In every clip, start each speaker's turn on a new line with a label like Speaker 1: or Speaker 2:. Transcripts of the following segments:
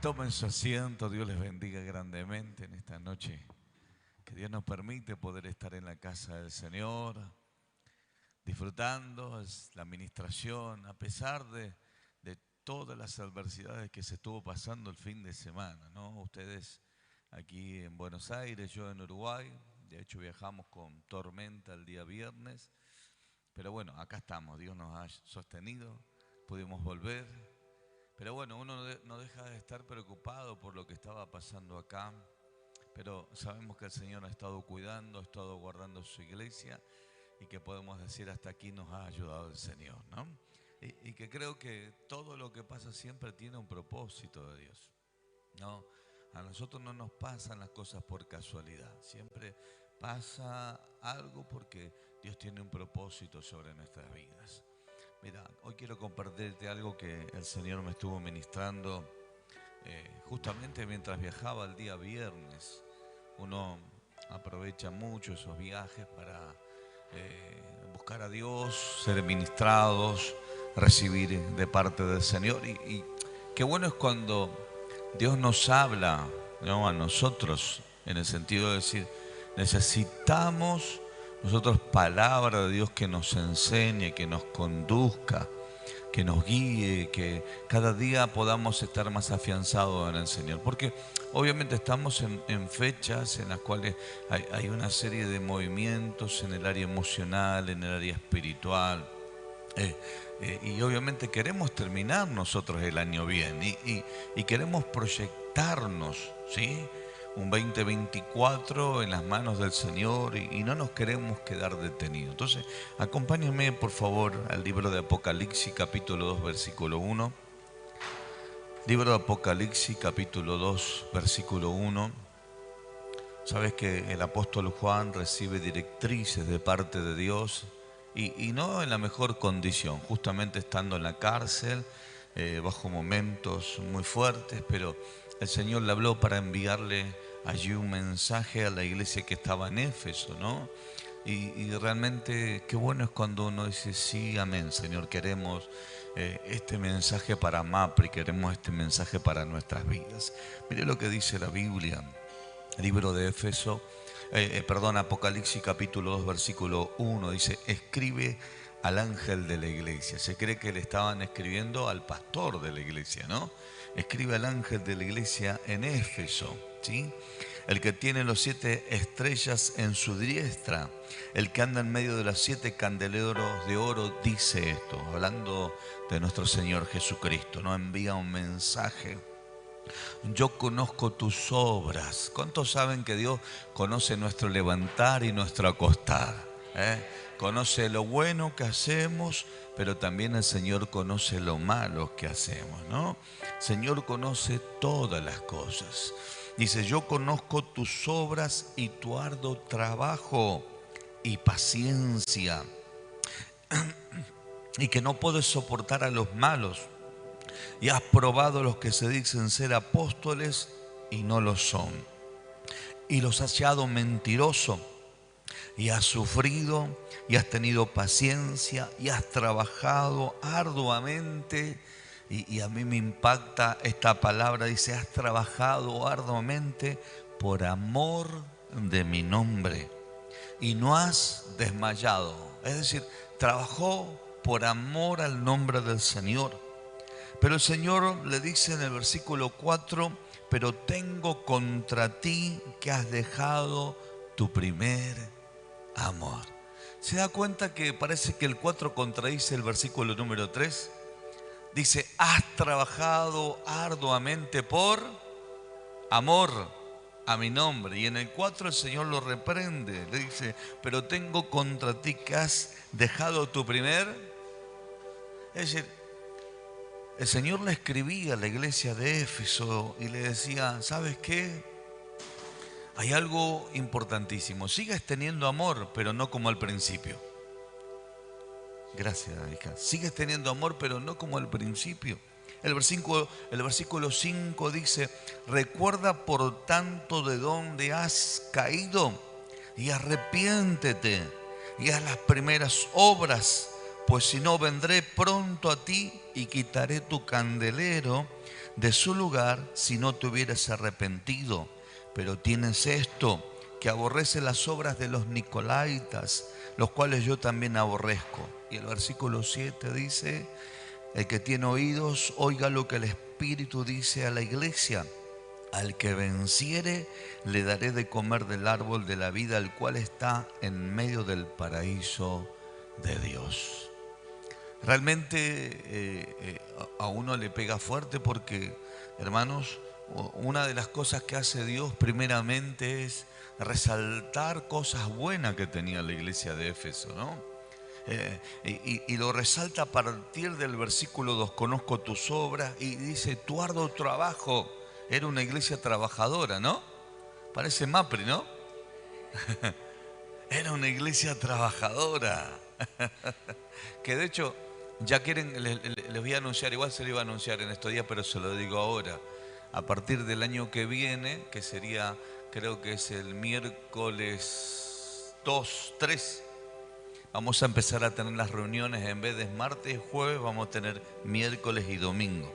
Speaker 1: Tomen su asiento, Dios les bendiga grandemente en esta noche. Que Dios nos permite poder estar en la casa del Señor, disfrutando la administración, a pesar de todas las adversidades que se estuvo pasando el fin de semana, ¿no? Ustedes aquí en Buenos Aires, yo en Uruguay, de hecho viajamos con tormenta el día viernes, pero bueno, acá estamos, Dios nos ha sostenido, pudimos volver. Pero bueno, uno no deja de estar preocupado por lo que estaba pasando acá, pero sabemos que el Señor ha estado cuidando, ha estado guardando su iglesia y que podemos decir hasta aquí nos ha ayudado el Señor, ¿no? Y que creo que todo lo que pasa siempre tiene un propósito de Dios, ¿no? A nosotros no nos pasan las cosas por casualidad, siempre pasa algo porque Dios tiene un propósito sobre nuestras vidas. Mira, hoy quiero compartirte algo que el Señor me estuvo ministrando justamente mientras viajaba el día viernes. Uno aprovecha mucho esos viajes para buscar a Dios, ser ministrados, recibir de parte del Señor. Y qué bueno es cuando Dios nos habla, ¿no?, a nosotros, en el sentido de decir, necesitamos nosotros palabra de Dios que nos enseñe, que nos conduzca, que nos guíe, que cada día podamos estar más afianzados en el Señor. Porque obviamente estamos en fechas en las cuales hay una serie de movimientos en el área emocional, en el área espiritual. Y obviamente queremos terminar nosotros el año bien y queremos proyectarnos, ¿sí?, un 2024 en las manos del Señor y no nos queremos quedar detenidos. Entonces, acompáñenme por favor al libro de Apocalipsis capítulo 2 versículo 1. Libro de Apocalipsis capítulo 2 versículo 1. Sabes que el apóstol Juan recibe directrices de parte de Dios y no en la mejor condición, justamente estando en la cárcel, bajo momentos muy fuertes, pero el Señor le habló para enviarle allí un mensaje a la iglesia que estaba en Éfeso, ¿no? Y realmente qué bueno es cuando uno dice, sí, amén, Señor, queremos este mensaje para MAPRI, queremos este mensaje para nuestras vidas. Mire lo que dice la Biblia, el libro de Éfeso, Apocalipsis capítulo 2 versículo 1, dice, escribe al ángel de la iglesia. Se cree que le estaban escribiendo al pastor de la iglesia, ¿no? Escribe al ángel de la iglesia en Éfeso, ¿sí? El que tiene los 7 estrellas en su diestra, el que anda en medio de los 7 candeleros de oro, dice esto, hablando de nuestro Señor Jesucristo, ¿no? Envía un mensaje. Yo conozco tus obras. ¿Cuántos saben que Dios conoce nuestro levantar y nuestro acostar? Conoce lo bueno que hacemos, pero también el Señor conoce lo malo que hacemos, ¿no? El Señor conoce todas las cosas. Dice, yo conozco tus obras y tu arduo trabajo y paciencia, y que no puedes soportar a los malos, y has probado los que se dicen ser apóstoles y no lo son, y los has hallado mentiroso, y has sufrido y has tenido paciencia y has trabajado arduamente. Y a mí me impacta esta palabra, dice, has trabajado arduamente por amor de mi nombre y no has desmayado. Es decir, trabajó por amor al nombre del Señor. Pero el Señor le dice en el versículo 4, pero tengo contra ti que has dejado tu primer amor. ¿Se da cuenta que parece que el 4 contradice el versículo número 3? Dice, has trabajado arduamente por amor a mi nombre. Y en el 4 el Señor lo reprende. Le dice, pero tengo contra ti que has dejado tu primer. Es decir, el Señor le escribía a la iglesia de Éfeso y le decía, ¿sabes qué? Hay algo importantísimo. Sigues teniendo amor, pero no como al principio. Gracias, hija. Sigues teniendo amor, pero no como al principio. El versículo 5 dice, recuerda por tanto de dónde has caído y arrepiéntete y haz las primeras obras, pues si no, vendré pronto a ti y quitaré tu candelero de su lugar si no te hubieras arrepentido. Pero tienes esto, que aborrece las obras de los nicolaitas, los cuales yo también aborrezco. Y el versículo 7 dice: el que tiene oídos, oiga lo que el Espíritu dice a la iglesia. Al que venciere, le daré de comer del árbol de la vida, el cual está en medio del paraíso de Dios. Realmente a uno le pega fuerte porque, hermanos, una de las cosas que hace Dios primeramente es resaltar cosas buenas que tenía la iglesia de Éfeso, ¿no? Y lo resalta a partir del versículo 2: conozco tus obras, y dice: tu arduo trabajo. Era una iglesia trabajadora, ¿no? Parece Mapri, ¿no? Era una iglesia trabajadora. Que de hecho, ya quieren, les voy a anunciar, igual se lo iba a anunciar en estos días, pero se lo digo ahora. A partir del año que viene, que sería, creo que es el miércoles 2, 3, vamos a empezar a tener las reuniones. En vez de martes y jueves, vamos a tener miércoles y domingo.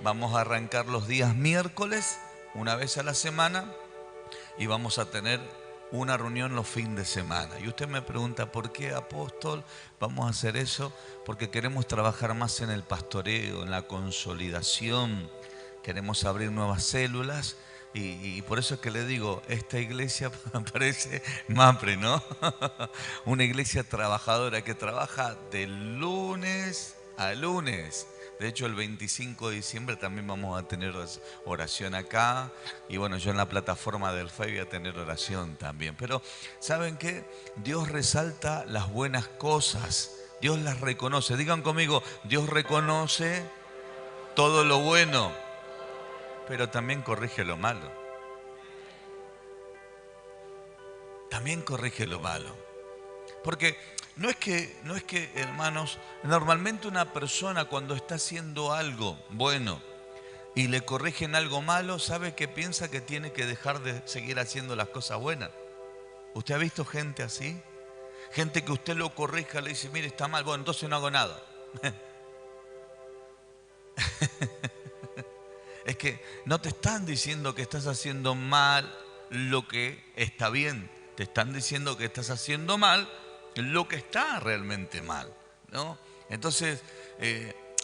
Speaker 1: Vamos a arrancar los días miércoles, una vez a la semana, y vamos a tener una reunión los fines de semana. Y usted me pregunta: ¿por qué, apóstol, vamos a hacer eso? Porque queremos trabajar más en el pastoreo, en la consolidación. Queremos abrir nuevas células. Y por eso es que le digo, esta iglesia parece Mapre, ¿no? Una iglesia trabajadora que trabaja de lunes a lunes. De hecho, el 25 de diciembre también vamos a tener oración acá. Y bueno, yo en la plataforma del FE voy a tener oración también. Pero, ¿saben qué? Dios resalta las buenas cosas. Dios las reconoce. Digan conmigo: Dios reconoce todo lo bueno, pero también corrige lo malo. También corrige lo malo. Porque no es que, hermanos, normalmente una persona cuando está haciendo algo bueno y le corrigen algo malo, ¿sabe que piensa? Que tiene que dejar de seguir haciendo las cosas buenas. ¿Usted ha visto gente así? Gente que usted lo corrija, le dice: mire, está mal, bueno, entonces no hago nada. Es que no te están diciendo que estás haciendo mal lo que está bien. Te están diciendo que estás haciendo mal lo que está realmente mal, ¿no? Entonces,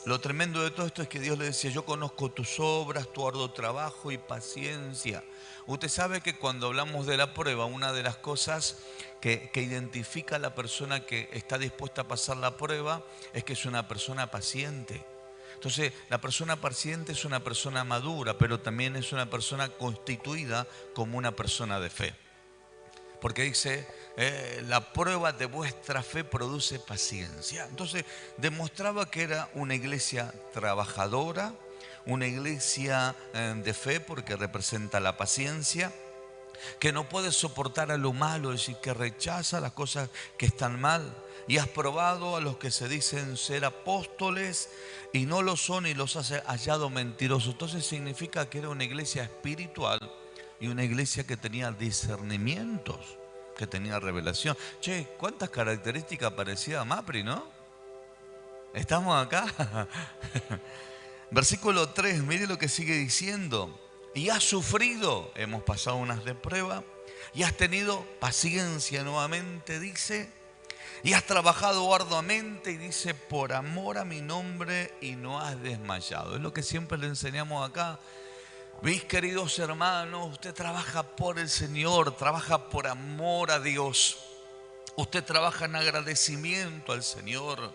Speaker 1: lo tremendo de todo esto es que Dios le decía: yo conozco tus obras, tu arduo trabajo y paciencia. Usted sabe que cuando hablamos de la prueba, una de las cosas que identifica a la persona que está dispuesta a pasar la prueba es que es una persona paciente. Entonces, la persona paciente es una persona madura, pero también es una persona constituida como una persona de fe. Porque dice: la prueba de vuestra fe produce paciencia. Entonces, demostraba que era una iglesia trabajadora, una iglesia de fe, porque representa la paciencia, que no puede soportar a lo malo, es decir, que rechaza las cosas que están mal. Y has probado a los que se dicen ser apóstoles y no lo son, y los has hallado mentirosos. Entonces significa que era una iglesia espiritual y una iglesia que tenía discernimientos, que tenía revelación. Che, ¿cuántas características parecía Mapri, no? ¿Estamos acá? Versículo 3, mire lo que sigue diciendo. Y has sufrido, hemos pasado unas de prueba, y has tenido paciencia nuevamente, dice, y has trabajado arduamente, y dice, por amor a mi nombre, y no has desmayado. Es lo que siempre le enseñamos acá. Mis queridos hermanos, usted trabaja por el Señor, trabaja por amor a Dios. Usted trabaja en agradecimiento al Señor.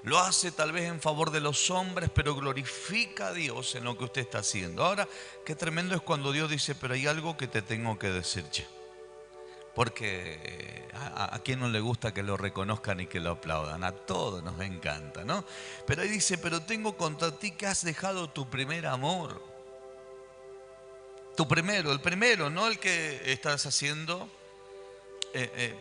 Speaker 1: Lo hace tal vez en favor de los hombres, pero glorifica a Dios en lo que usted está haciendo. Ahora, qué tremendo es cuando Dios dice: pero hay algo que te tengo que decir, che. Porque a quien no le gusta que lo reconozcan y que lo aplaudan. A todos nos encanta, ¿no? Pero ahí dice: pero tengo contra ti que has dejado tu primer amor. Tu primero, el primero, no el que estás haciendo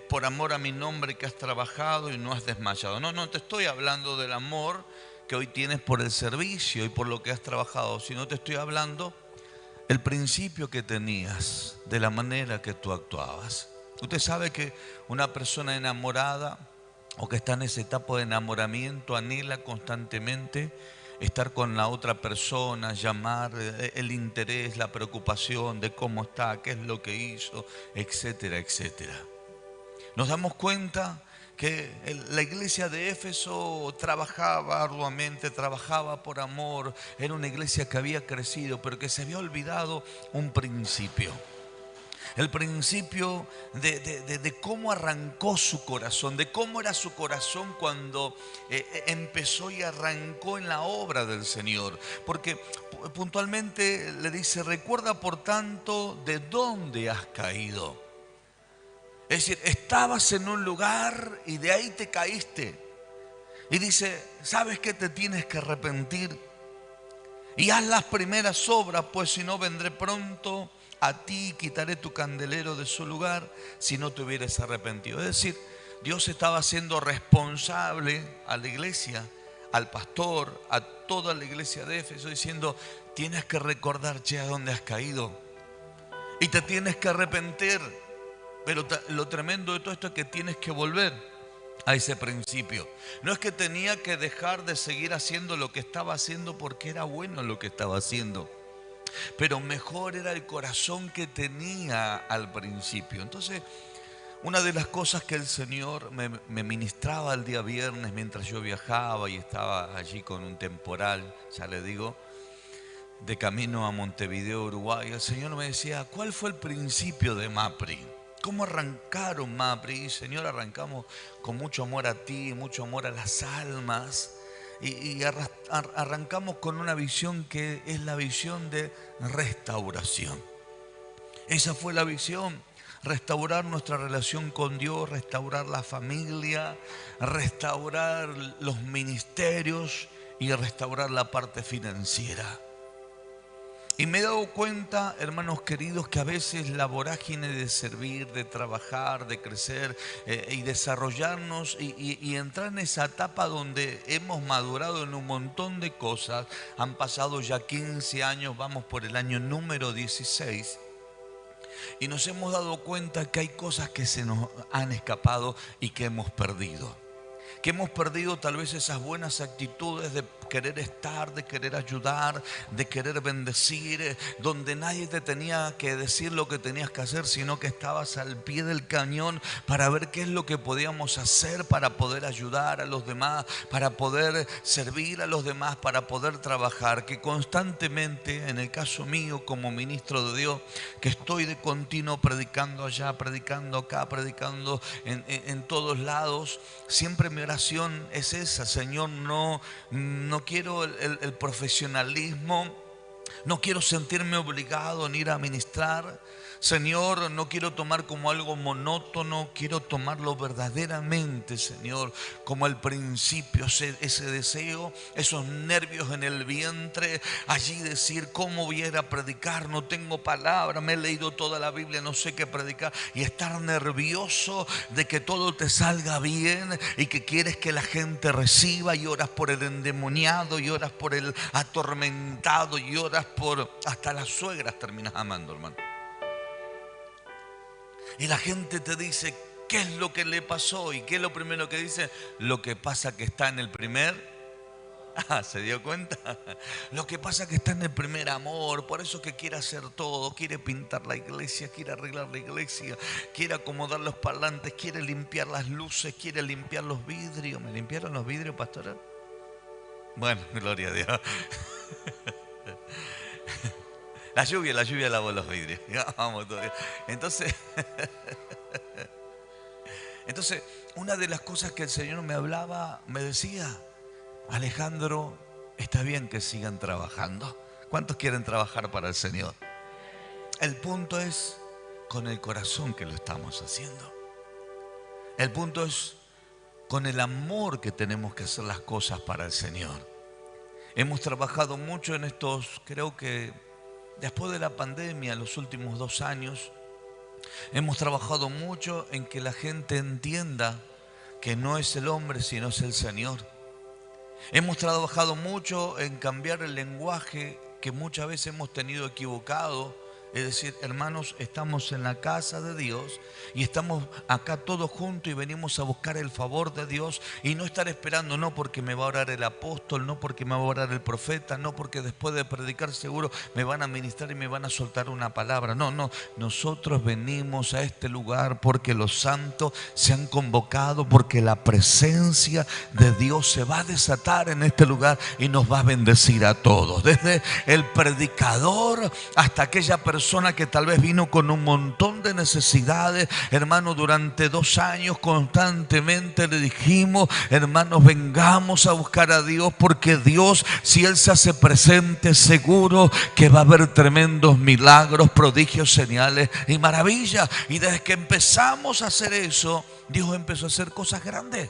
Speaker 1: por amor a mi nombre, que has trabajado y no has desmayado. No, no te estoy hablando del amor que hoy tienes por el servicio y por lo que has trabajado, sino te estoy hablando el principio que tenías, de la manera que tú actuabas. Usted sabe que una persona enamorada o que está en esa etapa de enamoramiento, anhela constantemente estar con la otra persona, llamar, el interés, la preocupación de cómo está, qué es lo que hizo, etcétera, etcétera. Nos damos cuenta que la iglesia de Éfeso trabajaba arduamente, trabajaba por amor, era una iglesia que había crecido, pero que se había olvidado un principio. El principio de cómo arrancó su corazón, de cómo era su corazón cuando empezó y arrancó en la obra del Señor. Porque puntualmente le dice, recuerda por tanto de dónde has caído. Es decir, estabas en un lugar y de ahí te caíste. Y dice, ¿sabes qué? Te tienes que arrepentir. Y haz las primeras obras, pues si no vendré pronto a ti, quitaré tu candelero de su lugar si no te hubieras arrepentido. Es decir, Dios estaba siendo responsable a la iglesia, al pastor, a toda la iglesia de Éfeso, diciendo, tienes que recordar, che, a dónde has caído. Y te tienes que arrepentir. Pero lo tremendo de todo esto es que tienes que volver a ese principio. No es que tenía que dejar de seguir haciendo lo que estaba haciendo porque era bueno lo que estaba haciendo, pero mejor era el corazón que tenía al principio. Entonces, una de las cosas que el Señor me ministraba el día viernes mientras yo viajaba y estaba allí con un temporal, ya le digo, de camino a Montevideo, Uruguay, el Señor me decía, ¿cuál fue el principio de MAPRI? ¿Cómo arrancaron MAPRI? Señor, arrancamos con mucho amor a ti, mucho amor a las almas. Y arrancamos con una visión que es la visión de restauración. Esa fue la visión. Restaurar nuestra relación con Dios, restaurar la familia, restaurar los ministerios y restaurar la parte financiera. Y me he dado cuenta, hermanos queridos, que a veces la vorágine de servir, de trabajar, de crecer y desarrollarnos y entrar en esa etapa donde hemos madurado en un montón de cosas, han pasado ya 15 años, vamos por el año número 16, y nos hemos dado cuenta que hay cosas que se nos han escapado y que hemos perdido. Que hemos perdido tal vez esas buenas actitudes de querer estar, de querer ayudar, de querer bendecir, donde nadie te tenía que decir lo que tenías que hacer, sino que estabas al pie del cañón para ver qué es lo que podíamos hacer para poder ayudar a los demás, para poder servir a los demás, para poder trabajar. Que constantemente, en el caso mío como ministro de Dios, que estoy de continuo predicando allá, predicando acá, predicando en todos lados, siempre mi oración es esa: Señor, no quiero el profesionalismo, no quiero sentirme obligado en ir a ministrar. Señor, no quiero tomar como algo monótono, quiero tomarlo verdaderamente, Señor, como el principio, ese deseo, esos nervios en el vientre, allí decir, ¿cómo voy a ir a predicar? No tengo palabra, me he leído toda la Biblia, no sé qué predicar, y estar nervioso de que todo te salga bien y que quieres que la gente reciba, y oras por el endemoniado, y oras por el atormentado, y oras por hasta las suegras terminas amando, hermano. Y la gente te dice, ¿qué es lo que le pasó? ¿Y qué es lo primero que dice? Lo que pasa que está en el primer... ¿se dio cuenta? Lo que pasa que está en el primer amor. Por eso que quiere hacer todo. Quiere pintar la iglesia, quiere arreglar la iglesia, quiere acomodar los parlantes, quiere limpiar las luces, quiere limpiar los vidrios. ¿Me limpiaron los vidrios, pastora? Bueno, gloria a Dios. La lluvia lavó los vidrios. Vamos todavía. Entonces, una de las cosas que el Señor me hablaba, me decía, Alejandro, está bien que sigan trabajando. ¿Cuántos quieren trabajar para el Señor? El punto es con el corazón que lo estamos haciendo. El punto es con el amor que tenemos que hacer las cosas para el Señor. Hemos trabajado mucho en estos, creo que después de la pandemia, los últimos 2 años, hemos trabajado mucho en que la gente entienda que no es el hombre, sino es el Señor. Hemos trabajado mucho en cambiar el lenguaje que muchas veces hemos tenido equivocado Es decir, hermanos, estamos en la casa de Dios y estamos acá todos juntos y venimos a buscar el favor de Dios y no estar esperando, no porque me va a orar el apóstol, no porque me va a orar el profeta, no porque después de predicar seguro me van a ministrar y me van a soltar una palabra. No, no, nosotros venimos a este lugar porque los santos se han convocado, porque la presencia de Dios se va a desatar en este lugar y nos va a bendecir a todos. Desde el predicador hasta aquella persona que tal vez vino con un montón de necesidades. Hermano, durante 2 años constantemente le dijimos: hermanos, vengamos a buscar a Dios, porque Dios, si Él se hace presente, seguro que va a haber tremendos milagros, prodigios, señales y maravillas. Y desde que empezamos a hacer eso, Dios empezó a hacer cosas grandes.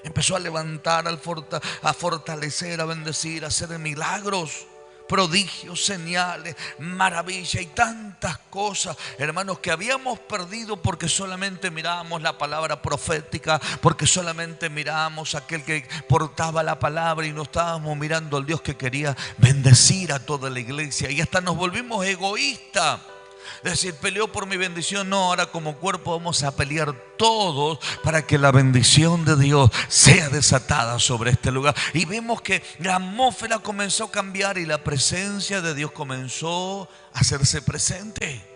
Speaker 1: Empezó a levantar, a fortalecer, a bendecir, a hacer milagros, prodigios, señales, maravillas y tantas cosas, hermanos, que habíamos perdido porque solamente mirábamos la palabra profética, porque solamente mirábamos a aquel que portaba la palabra y no estábamos mirando al Dios que quería bendecir a toda la iglesia. Y hasta nos volvimos egoístas. Es decir, peleó por mi bendición. No, ahora como cuerpo vamos a pelear todos para que la bendición de Dios sea desatada sobre este lugar. Y vemos que la atmósfera comenzó a cambiar y la presencia de Dios comenzó a hacerse presente.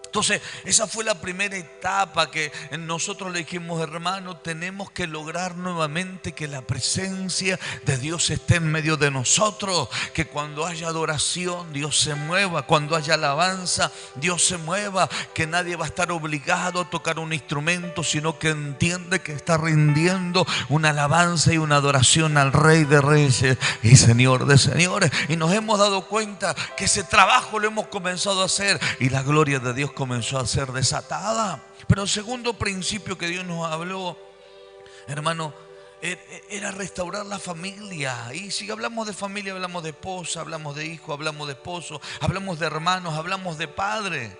Speaker 1: Entonces, esa fue la primera etapa que nosotros le dijimos: hermano, tenemos que lograr nuevamente que la presencia de Dios esté en medio de nosotros. Que cuando haya adoración, Dios se mueva. Cuando haya alabanza, Dios se mueva. Que nadie va a estar obligado a tocar un instrumento, sino que entiende que está rindiendo una alabanza y una adoración al Rey de Reyes y Señor de Señores. Y nos hemos dado cuenta que ese trabajo lo hemos comenzado a hacer y la gloria de Dios comenzó a ser desatada. Pero el segundo principio que Dios nos habló, hermano, era restaurar la familia. Y si hablamos de familia, hablamos de esposa, hablamos de hijo, hablamos de esposo, hablamos de hermanos, hablamos de padre.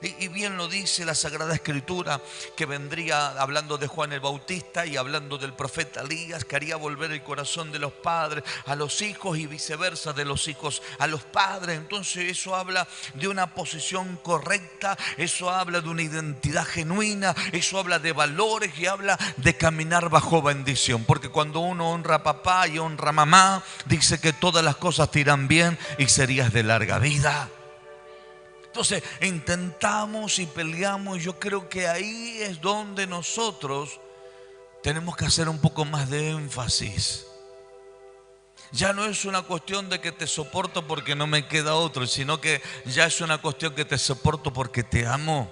Speaker 1: Y bien lo dice la Sagrada Escritura, que vendría hablando de Juan el Bautista y hablando del profeta Elías, que haría volver el corazón de los padres a los hijos y viceversa, de los hijos a los padres. Entonces eso habla de una posición correcta, eso habla de una identidad genuina, eso habla de valores y habla de caminar bajo bendición. Porque cuando uno honra a papá y honra a mamá, dice que todas las cosas te irán bien y serías de larga vida. Entonces intentamos y peleamos, y yo creo que ahí es donde nosotros tenemos que hacer un poco más de énfasis. Ya no es una cuestión de que te soporto porque no me queda otro, sino que ya es una cuestión que te soporto porque te amo.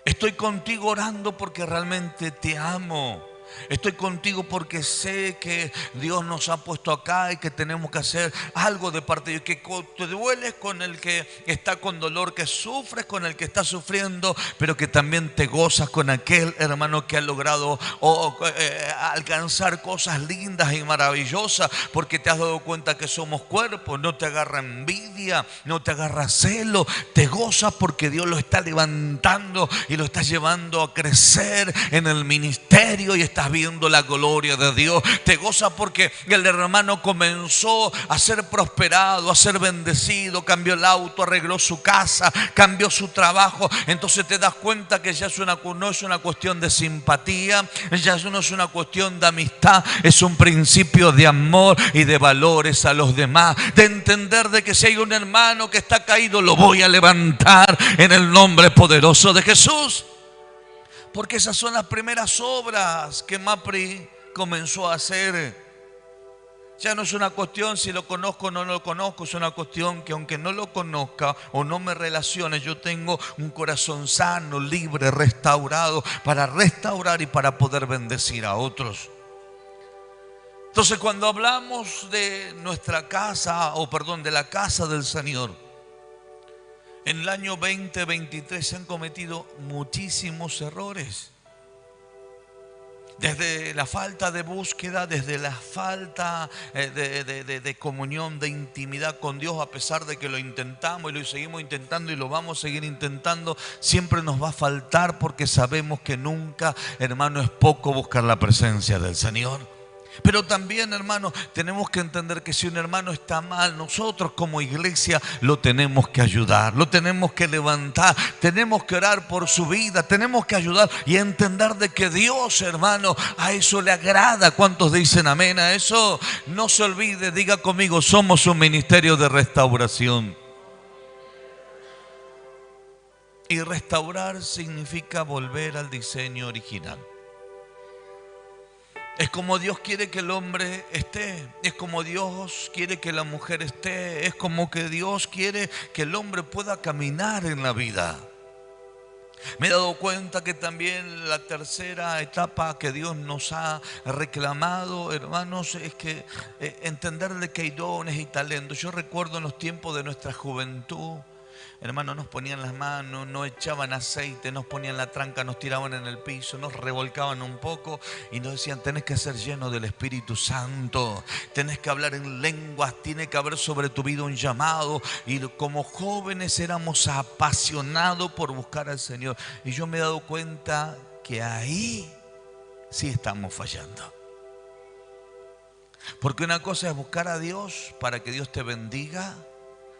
Speaker 1: Estoy contigo orando porque realmente te amo. Estoy contigo porque sé que Dios nos ha puesto acá y que tenemos que hacer algo de parte de Dios. Que te dueles con el que está con dolor, que sufres con el que está sufriendo, pero que también te gozas con aquel hermano que ha logrado alcanzar cosas lindas y maravillosas, porque te has dado cuenta que somos cuerpos. No te agarra envidia, no te agarra celo, te gozas porque Dios lo está levantando y lo está llevando a crecer en el ministerio y estás viendo la gloria de Dios. Te gozas porque el hermano comenzó a ser prosperado, a ser bendecido, cambió el auto, arregló su casa, cambió su trabajo. Entonces te das cuenta que ya no es una cuestión de simpatía, ya no es una cuestión de amistad, es un principio de amor y de valores a los demás, de entender de que si hay un hermano que está caído, lo voy a levantar en el nombre poderoso de Jesús. Porque esas son las primeras obras que MAPRI comenzó a hacer. Ya no es una cuestión si lo conozco o no lo conozco, es una cuestión que aunque no lo conozca o no me relacione, yo tengo un corazón sano, libre, restaurado, para restaurar y para poder bendecir a otros. Entonces, cuando hablamos de nuestra casa, de la casa del Señor, en el año 2023 se han cometido muchísimos errores. Desde la falta de búsqueda, desde la falta de comunión, de intimidad con Dios, a pesar de que lo intentamos y lo seguimos intentando y lo vamos a seguir intentando, siempre nos va a faltar, porque sabemos que nunca, hermano, es poco buscar la presencia del Señor. Pero también, hermano, tenemos que entender que si un hermano está mal, nosotros como iglesia lo tenemos que ayudar, lo tenemos que levantar, tenemos que orar por su vida, tenemos que ayudar y entender de que Dios, hermano, a eso le agrada. ¿Cuántos dicen amén a eso? No se olvide, diga conmigo, somos un ministerio de restauración. Y restaurar significa volver al diseño original. Es como Dios quiere que el hombre esté, es como Dios quiere que la mujer esté, es como que Dios quiere que el hombre pueda caminar en la vida. Me he dado cuenta que también la tercera etapa que Dios nos ha reclamado, hermanos, es que entender de que hay dones y talentos. Yo recuerdo en los tiempos de nuestra juventud, hermanos, nos ponían las manos, nos echaban aceite, nos ponían la tranca, nos tiraban en el piso, nos revolcaban un poco y nos decían: tenés que ser lleno del Espíritu Santo, tenés que hablar en lenguas, tiene que haber sobre tu vida un llamado. Y como jóvenes éramos apasionados por buscar al Señor. Y yo me he dado cuenta que ahí sí estamos fallando. Porque una cosa es buscar a Dios para que Dios te bendiga,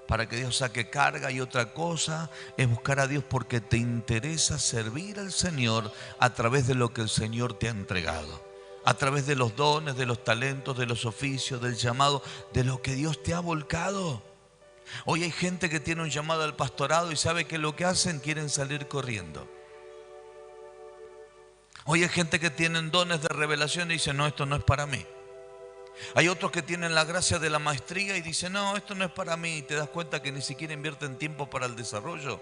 Speaker 1: para que Dios saque carga, y otra cosa es buscar a Dios porque te interesa servir al Señor a través de lo que el Señor te ha entregado, a través de los dones, de los talentos, de los oficios, del llamado, de lo que Dios te ha volcado. Hoy hay gente que tiene un llamado al pastorado y sabe que lo que hacen, quieren salir corriendo. Hoy hay gente que tienen dones de revelación y dicen: no, esto no es para mí. Hay otros que tienen la gracia de la maestría y dicen: no, esto no es para mí. Y te das cuenta que ni siquiera invierten tiempo para el desarrollo.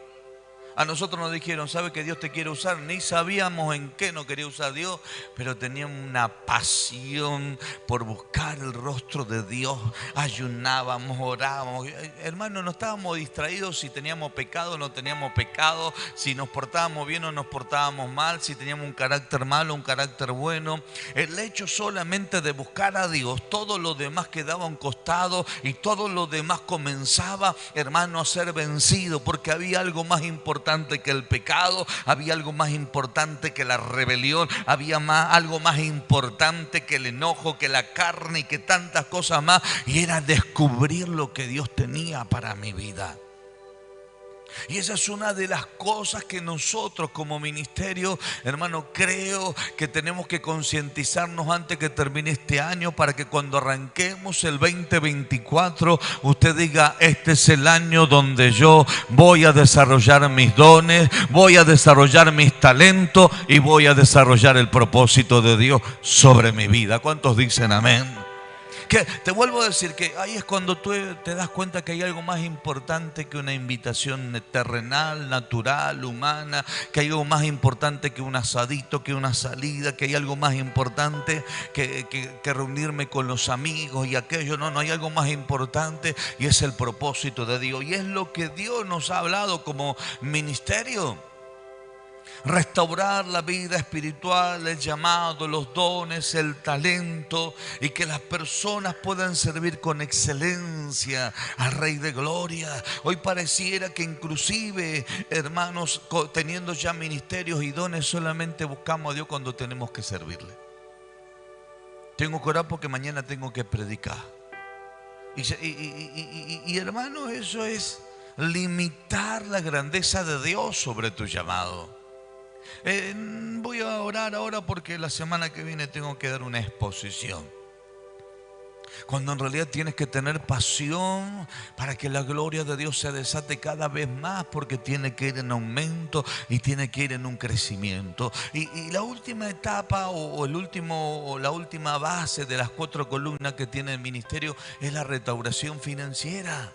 Speaker 1: A nosotros nos dijeron: ¿sabe que Dios te quiere usar? Ni sabíamos en qué nos quería usar Dios, pero teníamos una pasión por buscar el rostro de Dios. Ayunábamos, orábamos. Hermano, no estábamos distraídos si teníamos pecado o no teníamos pecado, si nos portábamos bien o nos portábamos mal, si teníamos un carácter malo o un carácter bueno. El hecho solamente de buscar a Dios, todo lo demás quedaba a un costado y todo lo demás comenzaba, hermano, a ser vencido, porque había algo más importante que el pecado, había algo más importante que la rebelión, había algo más importante que el enojo, que la carne y que tantas cosas más, y era descubrir lo que Dios tenía para mi vida. Y esa es una de las cosas que nosotros como ministerio, hermano, creo que tenemos que concientizarnos antes que termine este año, para que cuando arranquemos el 2024 usted diga: este es el año donde yo voy a desarrollar mis dones, voy a desarrollar mis talentos y voy a desarrollar el propósito de Dios sobre mi vida. ¿Cuántos dicen amén? Que te vuelvo a decir que ahí es cuando tú te das cuenta que hay algo más importante que una invitación terrenal, natural, humana, que hay algo más importante que un asadito, que una salida, que hay algo más importante que reunirme con los amigos y aquello. No hay algo más importante, y es el propósito de Dios. Y es lo que Dios nos ha hablado como ministerio. Restaurar la vida espiritual, el llamado, los dones, el talento, y que las personas puedan servir con excelencia al Rey de Gloria. Hoy pareciera que inclusive, hermanos, teniendo ya ministerios y dones, solamente buscamos a Dios cuando tenemos que servirle. Tengo que orar porque mañana tengo que predicar. Y hermano, eso es limitar la grandeza de Dios sobre tu llamado. Voy a orar ahora porque la semana que viene tengo que dar una exposición. Cuando en realidad tienes que tener pasión para que la gloria de Dios se desate cada vez más, porque tiene que ir en aumento y tiene que ir en un crecimiento. Y la última etapa o la última base de las 4 columnas que tiene el ministerio es la restauración financiera.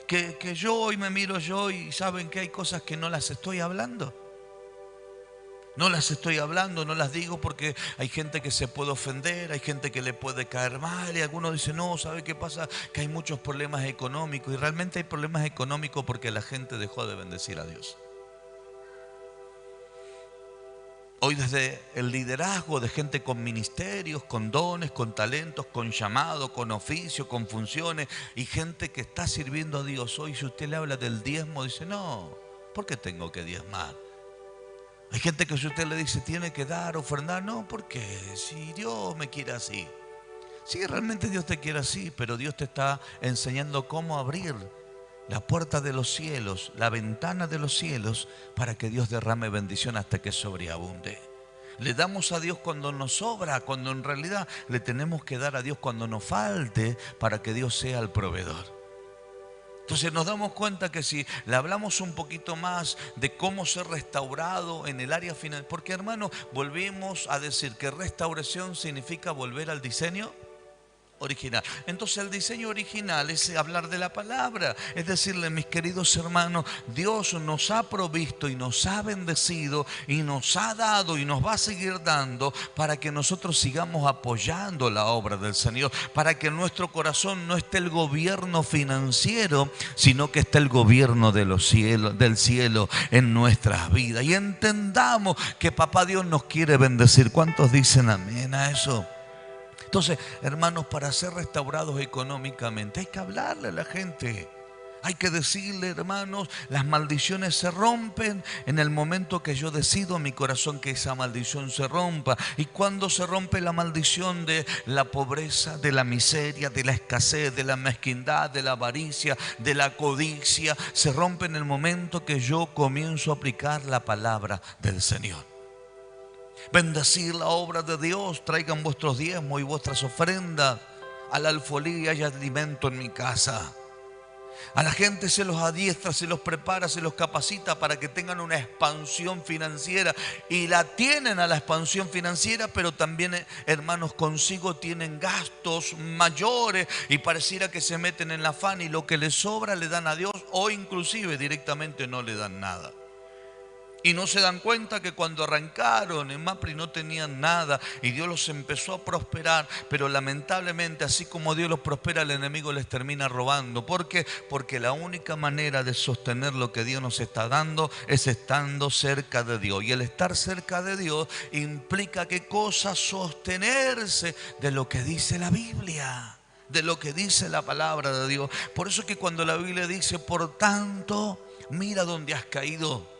Speaker 1: Que yo hoy me miro yo y saben que hay cosas que no las estoy hablando. No las estoy hablando, no las digo porque hay gente que se puede ofender, hay gente que le puede caer mal, y algunos dicen: no, ¿sabe qué pasa? Que hay muchos problemas económicos. Y realmente hay problemas económicos porque la gente dejó de bendecir a Dios. Hoy desde el liderazgo de gente con ministerios, con dones, con talentos, con llamado, con oficio, con funciones, y gente que está sirviendo a Dios. Hoy si usted le habla del diezmo, dice: no, ¿por qué tengo que diezmar? Hay gente que si usted le dice tiene que dar, ofrendar, no, ¿por qué? Si Dios me quiere así. Sí, realmente Dios te quiere así, pero Dios te está enseñando cómo abrir la puerta de los cielos, la ventana de los cielos, para que Dios derrame bendición hasta que sobreabunde. Le damos a Dios cuando nos sobra, cuando en realidad le tenemos que dar a Dios cuando nos falte, para que Dios sea el proveedor. Entonces nos damos cuenta que si le hablamos un poquito más de cómo ser restaurado en el área final, porque hermano, volvimos a decir que restauración significa volver al diseño original. Entonces el diseño original es hablar de la palabra, es decirle, mis queridos hermanos, Dios nos ha provisto y nos ha bendecido y nos ha dado y nos va a seguir dando para que nosotros sigamos apoyando la obra del Señor, para que en nuestro corazón no esté el gobierno financiero, sino que esté el gobierno de los cielos, del cielo en nuestras vidas, y entendamos que papá Dios nos quiere bendecir. ¿Cuántos dicen amén a eso? Entonces, hermanos, para ser restaurados económicamente hay que hablarle a la gente. Hay que decirle, hermanos, las maldiciones se rompen en el momento que yo decido en mi corazón que esa maldición se rompa. Y cuando se rompe la maldición de la pobreza, de la miseria, de la escasez, de la mezquindad, de la avaricia, de la codicia, se rompe en el momento que yo comienzo a aplicar la palabra del Señor. Bendecir la obra de Dios, traigan vuestros diezmos y vuestras ofrendas. Al alfolí hay alimento en mi casa. A la gente se los adiestra, se los prepara, se los capacita para que tengan una expansión financiera. Y la tienen a la expansión financiera, pero también, hermanos, consigo tienen gastos mayores y pareciera que se meten en la afán y lo que les sobra le dan a Dios, o inclusive directamente no le dan nada. Y no se dan cuenta que cuando arrancaron en Mapri no tenían nada y Dios los empezó a prosperar, pero lamentablemente así como Dios los prospera, el enemigo les termina robando. ¿Por qué? Porque la única manera de sostener lo que Dios nos está dando es estando cerca de Dios. Y el estar cerca de Dios implica ¿qué cosa? Sostenerse de lo que dice la Biblia, de lo que dice la palabra de Dios. Por eso es que cuando la Biblia dice, por tanto, mira dónde has caído.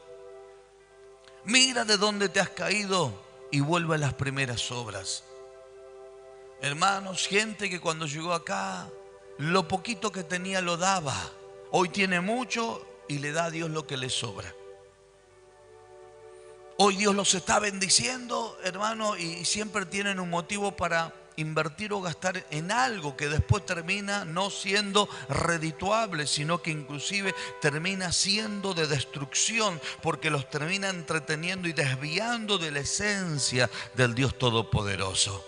Speaker 1: Mira de dónde te has caído y vuelve a las primeras obras. Hermanos, gente que cuando llegó acá, lo poquito que tenía lo daba. Hoy tiene mucho y le da a Dios lo que le sobra. Hoy Dios los está bendiciendo, hermano, y siempre tienen un motivo para invertir o gastar en algo que después termina no siendo redituable, sino que inclusive termina siendo de destrucción, porque los termina entreteniendo y desviando de la esencia del Dios Todopoderoso.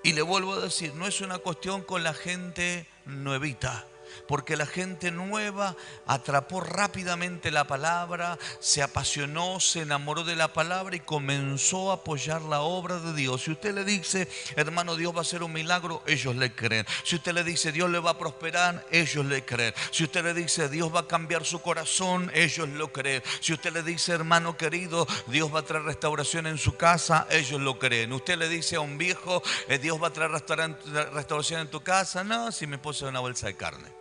Speaker 1: Y le vuelvo a decir, no es una cuestión con la gente nuevita, porque la gente nueva atrapó rápidamente la palabra, se apasionó, se enamoró de la palabra y comenzó a apoyar la obra de Dios. Si usted le dice, hermano, Dios va a hacer un milagro, ellos le creen. Si usted le dice, Dios le va a prosperar, ellos le creen. Si usted le dice, Dios va a cambiar su corazón, ellos lo creen. Si usted le dice, hermano querido, Dios va a traer restauración en su casa, ellos lo creen. Usted le dice a un viejo, Dios va a traer restauración en tu casa, no, si mi esposa es una bolsa de carne.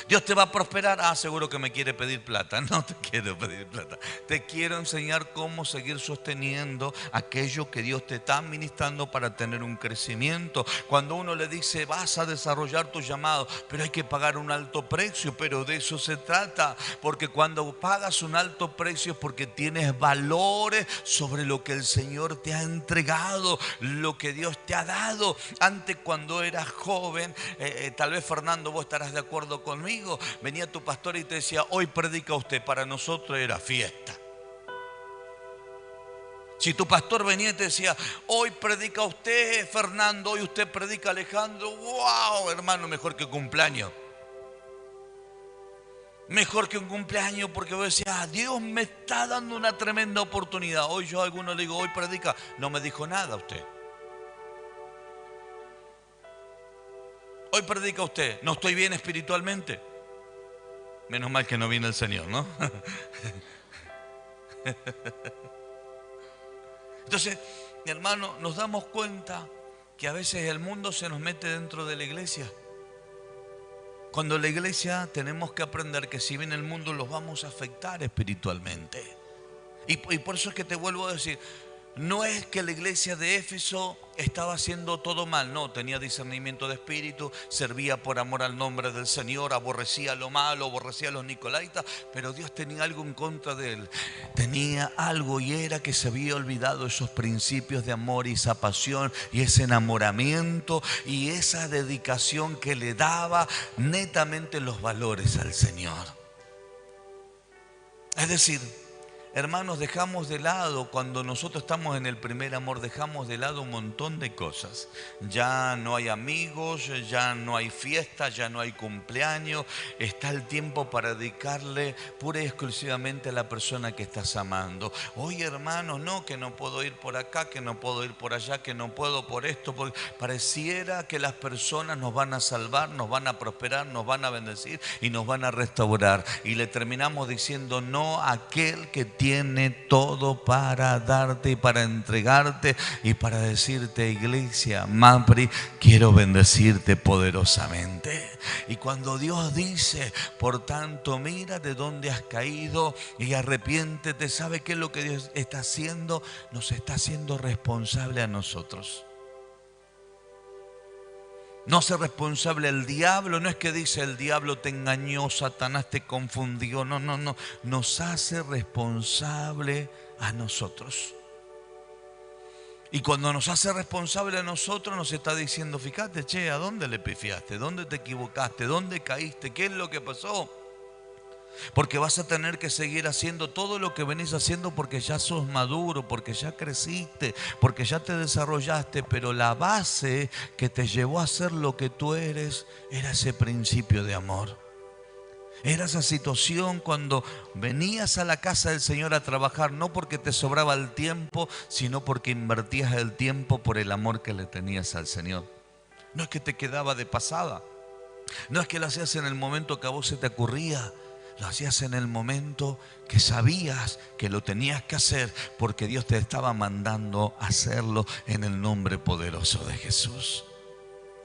Speaker 1: Dios te va a prosperar. Ah, seguro que me quiere pedir plata. No te quiero pedir plata. Te quiero enseñar cómo seguir sosteniendo aquello que Dios te está administrando para tener un crecimiento. Cuando uno le dice, vas a desarrollar tu llamado, pero hay que pagar un alto precio, pero de eso se trata. Porque cuando pagas un alto precio es porque tienes valores sobre lo que el Señor te ha entregado, lo que Dios te ha dado. Antes, cuando eras joven, tal vez Fernando, vos estarás de acuerdo conmigo, venía tu pastor y te decía, hoy predica usted. Para nosotros era fiesta. Si tu pastor venía y te decía, hoy predica usted Fernando, hoy usted predica Alejandro, wow, hermano, mejor que cumpleaños. Mejor que un cumpleaños, porque vos decías, Dios me está dando una tremenda oportunidad. Hoy yo a algunos le digo, hoy predica, no me dijo nada usted. Hoy predica usted, no estoy bien espiritualmente. Menos mal que no viene el Señor, ¿no? Entonces, hermano, nos damos cuenta que a veces el mundo se nos mete dentro de la iglesia. Cuando la iglesia tenemos que aprender que si bien el mundo los vamos a afectar espiritualmente. Y por eso es que te vuelvo a decir, no es que la iglesia de Éfeso estaba haciendo todo mal, no, tenía discernimiento de espíritu, servía por amor al nombre del Señor, aborrecía lo malo, aborrecía a los nicolaítas, pero Dios tenía algo en contra de él. Tenía algo, y era que se había olvidado esos principios de amor y esa pasión y ese enamoramiento y esa dedicación que le daba netamente los valores al Señor. Es decir, hermanos, dejamos de lado, cuando nosotros estamos en el primer amor, dejamos de lado un montón de cosas. Ya no hay amigos, ya no hay fiestas, ya no hay cumpleaños. Está el tiempo para dedicarle pura y exclusivamente a la persona que estás amando. Oye, hermanos, no, que no puedo ir por acá, que no puedo ir por allá, que no puedo por esto, porque pareciera que las personas nos van a salvar, nos van a prosperar, nos van a bendecir y nos van a restaurar. Y le terminamos diciendo no a aquel que tiene todo para darte y para entregarte y para decirte: iglesia Mapri, quiero bendecirte poderosamente. Y cuando Dios dice, por tanto, mira de dónde has caído y arrepiéntete, ¿sabe qué es lo que Dios está haciendo? Nos está haciendo responsable a nosotros. No hace responsable el diablo, no es que dice el diablo te engañó, Satanás te confundió, no, no, no. Nos hace responsable a nosotros. Y cuando nos hace responsable a nosotros, nos está diciendo: fíjate, che, ¿a dónde le pifiaste? ¿Dónde te equivocaste? ¿Dónde caíste? ¿Qué es lo que pasó? Porque vas a tener que seguir haciendo todo lo que venís haciendo, porque ya sos maduro, porque ya creciste, porque ya te desarrollaste. Pero la base que te llevó a ser lo que tú eres era ese principio de amor. Era esa situación cuando venías a la casa del Señor a trabajar, no porque te sobraba el tiempo, sino porque invertías el tiempo por el amor que le tenías al Señor. No es que te quedaba de pasada, no es que lo hacías en el momento que a vos se te ocurría. Lo hacías en el momento que sabías que lo tenías que hacer, porque Dios te estaba mandando a hacerlo en el nombre poderoso de Jesús.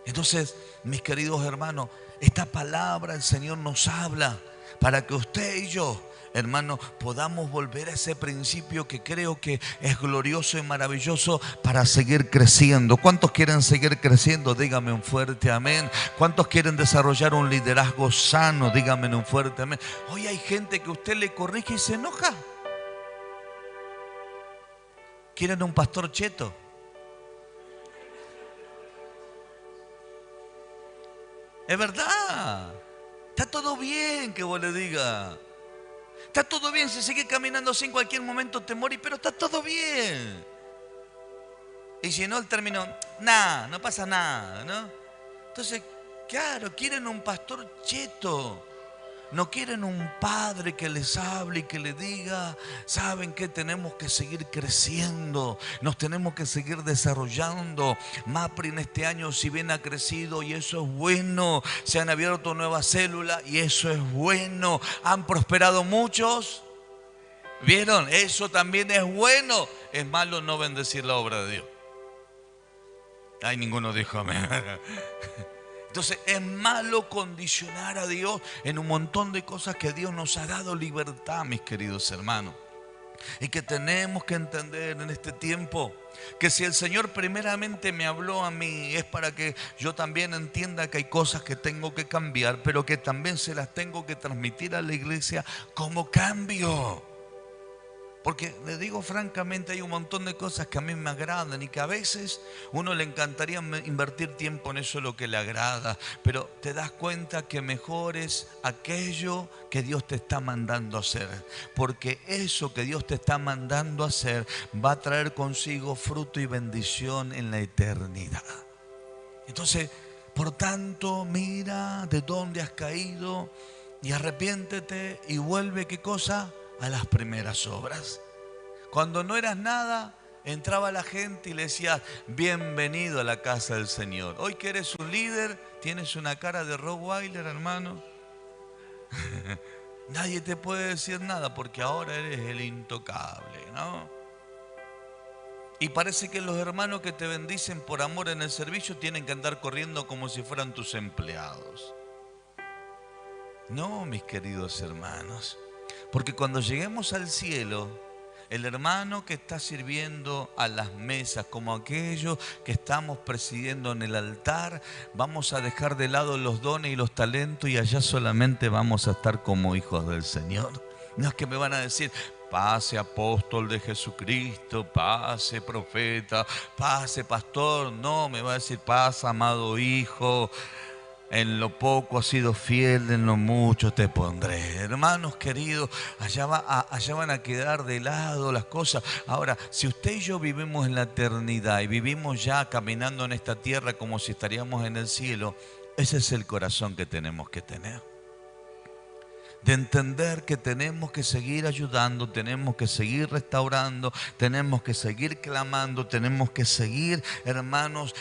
Speaker 1: Entonces, mis queridos hermanos, esta palabra el Señor nos habla para que usted y yo, hermanos, podamos volver a ese principio que creo que es glorioso y maravilloso para seguir creciendo. ¿Cuántos quieren seguir creciendo? Díganme un fuerte amén. ¿Cuántos quieren desarrollar un liderazgo sano? Díganme un fuerte amén. Hoy hay gente que usted le corrige y se enoja. ¿Quieren un pastor cheto? Es verdad. Está todo bien que vos le digas. Está todo bien si sigue caminando así, en cualquier momento te morís, pero está todo bien. Y si no, el término, nada, no pasa nada, ¿no? Entonces, claro, quieren un pastor cheto. No quieren un padre que les hable y que les diga: saben que tenemos que seguir creciendo, nos tenemos que seguir desarrollando. Mapri en este año, si bien ha crecido, y eso es bueno, se han abierto nuevas células y eso es bueno, han prosperado muchos. ¿Vieron? Eso también es bueno. Es malo no bendecir la obra de Dios. Ay, ninguno dijo amén. Entonces es malo condicionar a Dios en un montón de cosas que Dios nos ha dado libertad, mis queridos hermanos. Y que tenemos que entender en este tiempo que si el Señor primeramente me habló a mí, es para que yo también entienda que hay cosas que tengo que cambiar, pero que también se las tengo que transmitir a la iglesia como cambio. Porque le digo francamente, hay un montón de cosas que a mí me agradan y que a veces uno le encantaría invertir tiempo en eso, lo que le agrada, pero te das cuenta que mejor es aquello que Dios te está mandando a hacer, porque eso que Dios te está mandando a hacer va a traer consigo fruto y bendición en la eternidad. Entonces, por tanto, mira de dónde has caído y arrepiéntete y vuelve, ¿qué cosa? A las primeras obras. Cuando no eras nada, entraba la gente y le decía: bienvenido a la casa del Señor. Hoy que eres un líder, tienes una cara de Rottweiler, hermano. Nadie te puede decir nada porque ahora eres el intocable, ¿no? Y parece que los hermanos que te bendicen por amor en el servicio tienen que andar corriendo como si fueran tus empleados. No, mis queridos hermanos. Porque cuando lleguemos al cielo, El hermano que está sirviendo a las mesas, como aquellos que estamos presidiendo en el altar, vamos a dejar de lado los dones y los talentos y allá solamente vamos a estar como hijos del Señor. No es que me van a decir, pase apóstol de Jesucristo, pase profeta, pase pastor. No, me va a decir, pasa amado hijo. En lo poco has sido fiel, en lo mucho te pondré. Hermanos queridos, allá van a quedar de lado las cosas. Ahora, si usted y yo vivimos en la eternidad y vivimos ya caminando en esta tierra como si estaríamos en el cielo, ese es el corazón que tenemos que tener. De entender que tenemos que seguir ayudando, tenemos que seguir restaurando, tenemos que seguir clamando, tenemos que seguir, hermanos,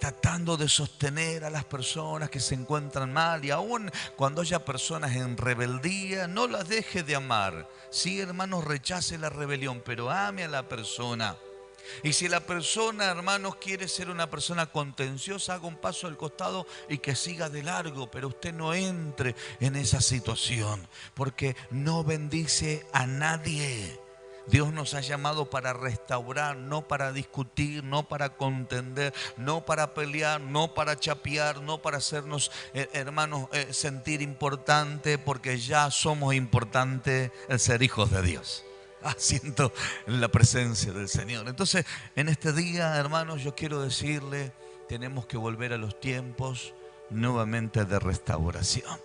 Speaker 1: tratando de sostener a las personas que se encuentran mal. Y aún cuando haya personas en rebeldía, no las deje de amar. Sí, hermanos, rechace la rebelión, pero ame a la persona. Y si la persona, hermanos, quiere ser una persona contenciosa, haga un paso al costado y que siga de largo, pero usted no entre en esa situación, porque no bendice a nadie. Dios nos ha llamado para restaurar, no para discutir, no para contender, no para pelear, no para chapear, no para hacernos, hermanos, sentir importante, porque ya somos importantes el ser hijos de Dios. Siento la presencia del Señor. Entonces, en este día, hermanos, yo quiero decirle, tenemos que volver a los tiempos nuevamente de restauración.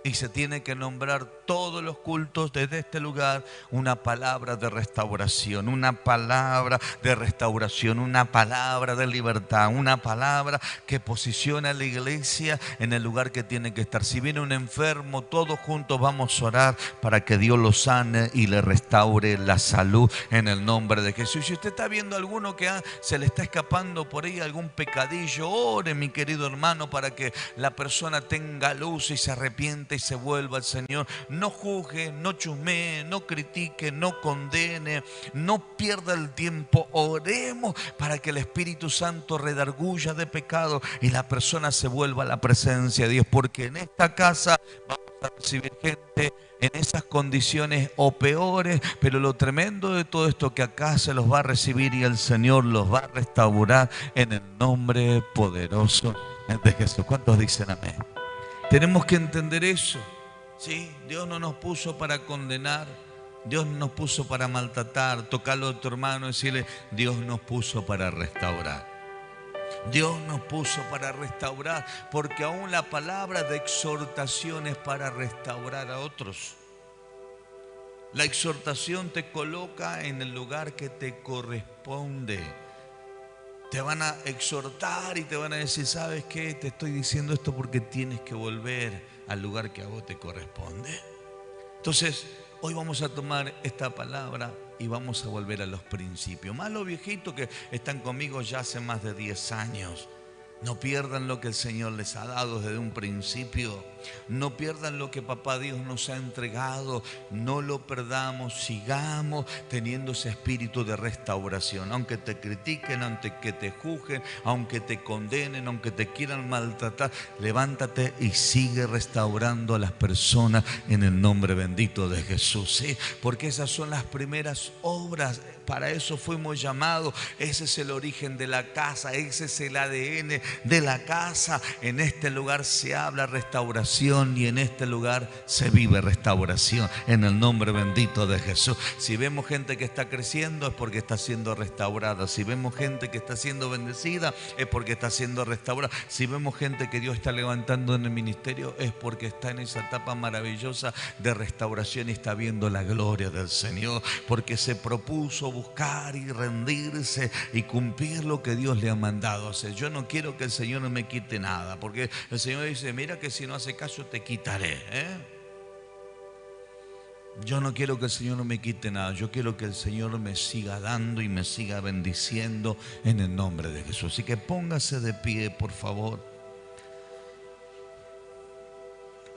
Speaker 1: Y se tiene que nombrar todos los cultos desde este lugar una palabra de restauración, una palabra de restauración, una palabra de libertad, una palabra que posiciona a la iglesia en el lugar que tiene que estar. Si viene un enfermo, todos juntos vamos a orar para que Dios lo sane y le restaure la salud en el nombre de Jesús. Si usted está viendo a alguno que se le está escapando por ahí algún pecadillo, ore, mi querido hermano, para que la persona tenga luz y se arrepiente y se vuelva al Señor. No juzgue, no chusmee, no critique, no condene, no pierda el tiempo. Oremos para que el Espíritu Santo redarguya de pecado y la persona se vuelva a la presencia de Dios, porque en esta casa vamos a recibir gente en esas condiciones o peores, pero lo tremendo de todo esto que acá se los va a recibir y el Señor los va a restaurar en el nombre poderoso de Jesús. ¿Cuántos dicen amén? Tenemos que entender eso. ¿Sí? Dios no nos puso para condenar, Dios no nos puso para maltratar. Tocarlo a tu hermano y decirle, Dios nos puso para restaurar. Dios nos puso para restaurar, porque aún la palabra de exhortación es para restaurar a otros. La exhortación te coloca en el lugar que te corresponde. Te van a exhortar y te van a decir, ¿sabes qué? Te estoy diciendo esto porque tienes que volver al lugar que a vos te corresponde. Entonces, hoy vamos a tomar esta palabra y vamos a volver a los principios. Más los viejitos que están conmigo ya hace más de 10 años. No pierdan lo que el Señor les ha dado desde un principio. No pierdan lo que Papá Dios nos ha entregado. No lo perdamos. Sigamos teniendo ese espíritu de restauración. Aunque te critiquen, aunque te juzguen, aunque te condenen, aunque te quieran maltratar, levántate y sigue restaurando a las personas en el nombre bendito de Jesús. ¿Sí? Porque esas son las primeras obras. Para eso fuimos llamados. Ese es el origen de la casa. Ese es el ADN de la casa. En este lugar se habla restauración y en este lugar se vive restauración en el nombre bendito de Jesús. Si vemos gente que está creciendo es porque está siendo restaurada. Si vemos gente que está siendo bendecida es porque está siendo restaurada. Si vemos gente que Dios está levantando en el ministerio es porque está en esa etapa maravillosa de restauración y está viendo la gloria del Señor, porque se propuso buscar y rendirse y cumplir lo que Dios le ha mandado hacer. Yo no quiero que el Señor no me quite nada, porque el Señor dice, mira que si no hace caso te quitaré. Yo no quiero que el Señor no me quite nada. Yo quiero que el Señor me siga dando y me siga bendiciendo en el nombre de Jesús. Así que póngase de pie, por favor.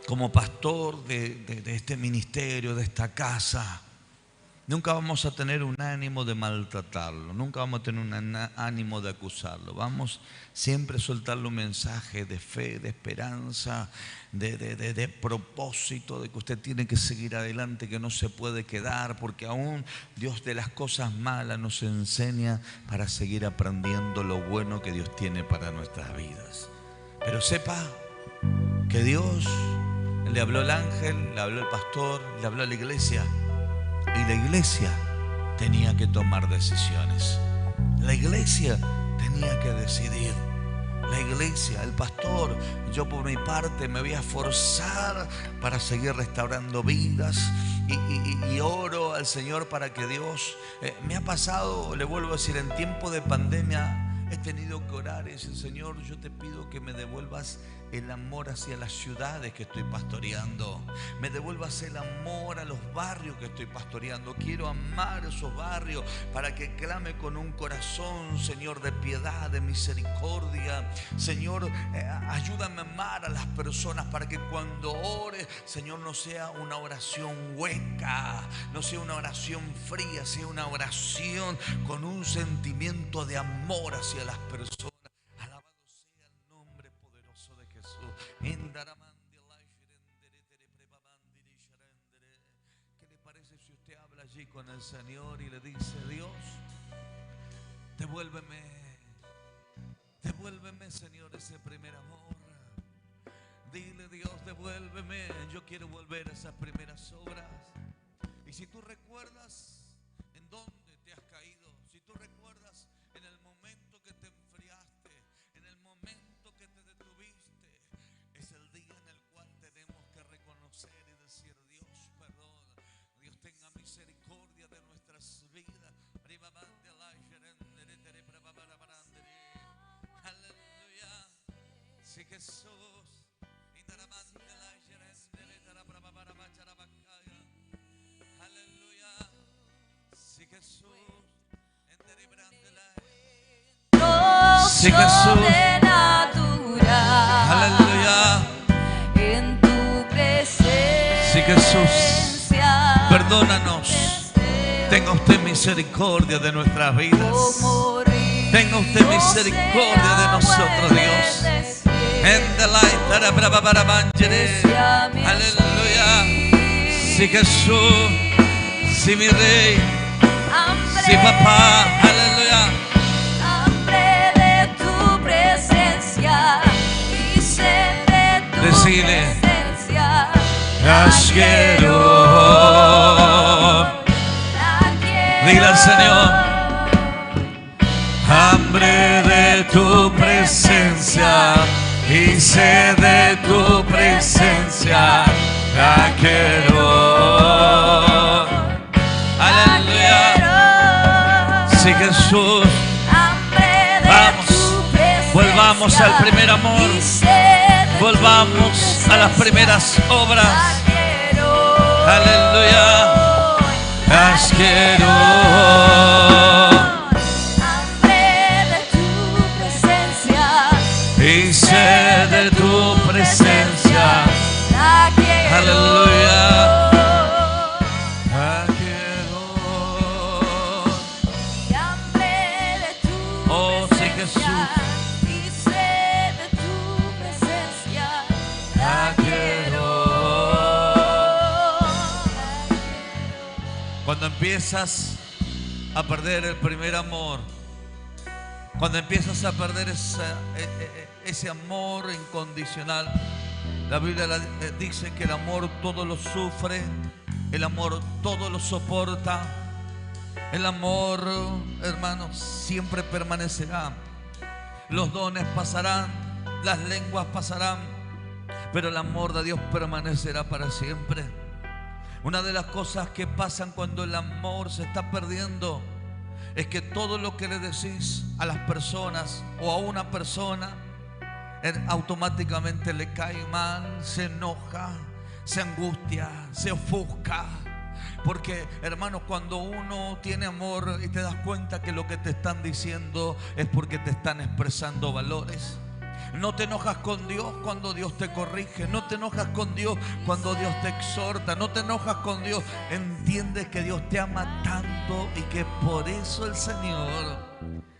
Speaker 1: Como pastor de este ministerio, de esta casa, Nunca vamos a tener un ánimo de maltratarlo, nunca vamos a tener un ánimo de acusarlo. Vamos siempre a soltarle un mensaje de fe, de esperanza, de propósito, de que usted tiene que seguir adelante, que no se puede quedar, porque aún Dios de las cosas malas nos enseña para seguir aprendiendo lo bueno que Dios tiene para nuestras vidas. Pero sepa que Dios le habló al ángel, le habló al pastor, le habló a la iglesia. Y la iglesia tenía que tomar decisiones. La iglesia tenía que decidir. La iglesia, el pastor, yo por mi parte me voy a esforzar para seguir restaurando vidas y oro al Señor para que Dios... me ha pasado, le vuelvo a decir, en tiempo de pandemia he tenido que orar y decir: Señor, yo te pido que me devuelvas el amor hacia las ciudades que estoy pastoreando, me devuelvas el amor a los barrios que estoy pastoreando. Quiero amar esos barrios para que clame con un corazón, Señor, de piedad, de misericordia. Señor, ayúdame a amar a las personas para que cuando ore, Señor, no sea una oración hueca, no sea una oración fría, sea una oración con un sentimiento de amor hacia las personas. Alabado sea el nombre poderoso de Jesús. ¿Qué le parece si usted habla allí con el Señor y le dice: Dios, devuélveme, Señor, ese primer amor? Dile: Dios, devuélveme, yo quiero volver a esas primeras obras. Y si tú recuerdas en dónde te has caído, si tú recuerdas en el momento que te enfriaste, en el momento que te detuviste, es el día en el cual tenemos que reconocer y decir: Dios, perdón, Dios tenga misericordia de nuestras vidas. Aleluya. Sí, Jesús. Aleluya. Sí, Jesús. Sí, Jesús. Aleluya.
Speaker 2: En tu presencia.
Speaker 1: Sí, Jesús. Perdónanos. Tenga usted misericordia de nuestras vidas. Tenga usted misericordia de nosotros, Dios. Aleluya. Sí, Jesús. Sí, mi Rey. Sí, papá. Aleluya.
Speaker 2: Hambre de tu presencia y sed de tu
Speaker 1: Decile:
Speaker 2: presencia.
Speaker 1: las quiero. Dile al Señor: hambre de tu presencia y sed de tu presencia, la quiero. Aleluya. Sí, Jesús. Vamos, volvamos al primer amor, volvamos a las primeras obras. Aleluya. Las quiero.
Speaker 2: Hambre de tu presencia
Speaker 1: Y sed de tu presencia.
Speaker 2: la quiero.
Speaker 1: Aleluya. La quiero.
Speaker 2: Y hambre de tu
Speaker 1: Oh, sí, Jesús.
Speaker 2: presencia y sed de tu presencia la quiero.
Speaker 1: Cuando empiezas a perder el primer amor, cuando empiezas a perder ese amor incondicional, la Biblia dice que el amor todo lo sufre, el amor todo lo soporta. El amor, hermanos, siempre permanecerá. Los dones pasarán, las lenguas pasarán, pero el amor de Dios permanecerá para siempre. Una de las cosas que pasan cuando el amor se está perdiendo es que todo lo que le decís a las personas o a una persona automáticamente le cae mal, se enoja, se angustia, se ofusca. Porque, hermanos, cuando uno tiene amor y te das cuenta que lo que te están diciendo es porque te están expresando valores. No te enojas con Dios cuando Dios te corrige. No te enojas con Dios cuando Dios te exhorta. No te enojas con Dios. Entiendes que Dios te ama tanto y que por eso el Señor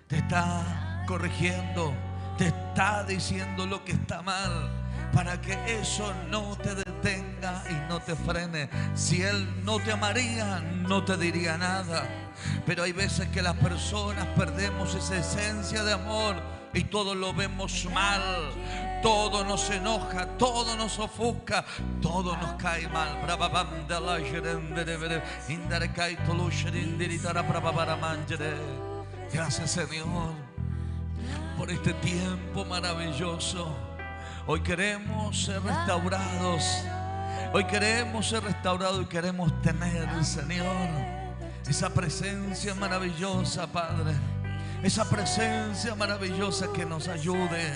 Speaker 1: te está corrigiendo, te está diciendo lo que está mal, para que eso no te detenga y no te frene. Si Él no te amaría, no te diría nada. Pero hay veces que las personas perdemos esa esencia de amor y todo lo vemos mal, todo nos enoja, todo nos ofusca, todo nos cae mal. Gracias, Señor, por este tiempo maravilloso. Hoy queremos ser restaurados. Hoy queremos ser restaurados y queremos tener, Señor, esa presencia maravillosa, Padre. Esa presencia maravillosa que nos ayude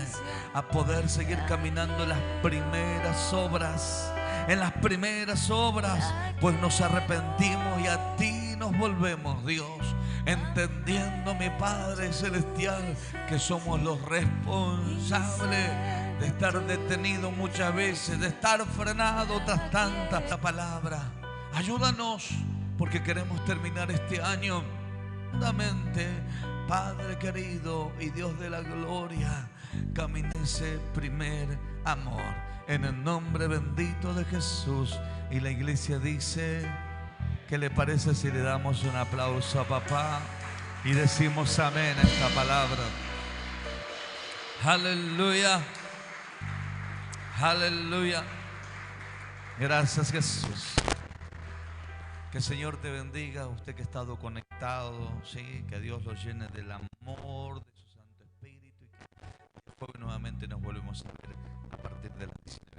Speaker 1: a poder seguir caminando en las primeras obras. En las primeras obras, pues nos arrepentimos y a ti nos volvemos, Dios. Entendiendo, mi Padre Celestial, que somos los responsables de estar detenidos muchas veces, de estar frenados tras tanta palabra. Ayúdanos, porque queremos terminar este año profundamente, Padre querido y Dios de la gloria. Camine ese primer amor en el nombre bendito de Jesús. Y la iglesia dice: ¿qué le parece si le damos un aplauso a papá y decimos amén a esta palabra? Aleluya, aleluya. Gracias, Jesús. Que el Señor te bendiga, usted que ha estado conectado, ¿sí? Que Dios lo llene del amor de su Santo Espíritu y que después nuevamente nos volvemos a ver a partir de las 19.